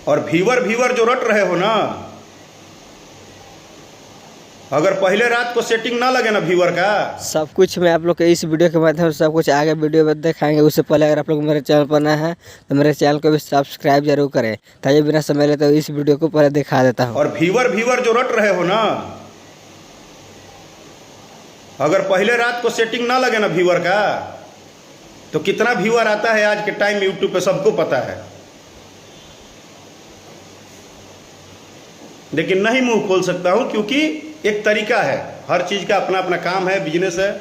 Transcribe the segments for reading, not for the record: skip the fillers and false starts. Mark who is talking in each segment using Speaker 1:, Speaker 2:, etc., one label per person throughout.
Speaker 1: और viewer viewer जो रट रहे हो ना, अगर पहले रात को सेटिंग ना लगे ना व्यूवर का,
Speaker 2: सब कुछ मैं आप लोग के इस वीडियो के माध्यम से सब कुछ आगे वीडियो में दिखाएंगे। उससे पहले अगर आप लोग मेरे चैनल पर नए हैं तो मेरे चैनल को भी सब्सक्राइब जरूर करें। ताकि बिना समय लेते तो इस वीडियो को पहले दिखा देता हूँ।
Speaker 1: और व्यूवर व्यूवर जो रट रहे हो ना, अगर पहले रात को सेटिंग ना लगे ना व्यूवर का, तो कितना व्यूवर आता है आज के टाइम में यूट्यूब पे सबको पता है, लेकिन नहीं मुंह खोल सकता हूं क्योंकि एक तरीका है, हर चीज का अपना अपना काम है, बिजनेस है,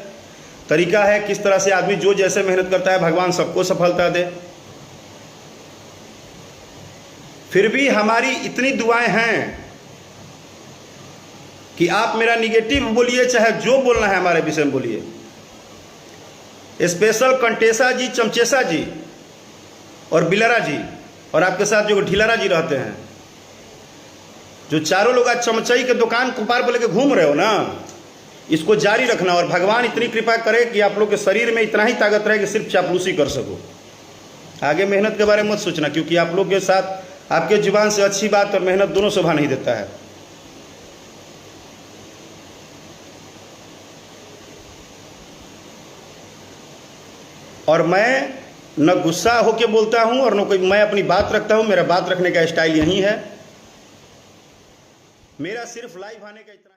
Speaker 1: तरीका है किस तरह से आदमी जो जैसे मेहनत करता है भगवान सबको सफलता दे। फिर भी हमारी इतनी दुआएं हैं कि आप मेरा निगेटिव बोलिए चाहे जो बोलना है हमारे विषय में बोलिए। स्पेशल कंटेसा जी, चमचेसा जी और बिलरा जी और आपके साथ जो ढिलरा जी रहते हैं, जो चारों लोग आज चमचई के दुकान कुपार पर लेके घूम रहे हो ना, इसको जारी रखना और भगवान इतनी कृपा करे कि आप लोग के शरीर में इतना ही ताकत रहे कि सिर्फ चापलूसी कर सको। आगे मेहनत के बारे में मत सोचना, क्योंकि आप लोग के साथ आपके जुबान से अच्छी बात और मेहनत दोनों शोभा नहीं देता है। और मैं न गुस्सा होके बोलता हूं और न कोई, मैं अपनी बात रखता हूं। मेरा बात रखने का स्टाइल यही है, मेरा सिर्फ लाइव आने का इतना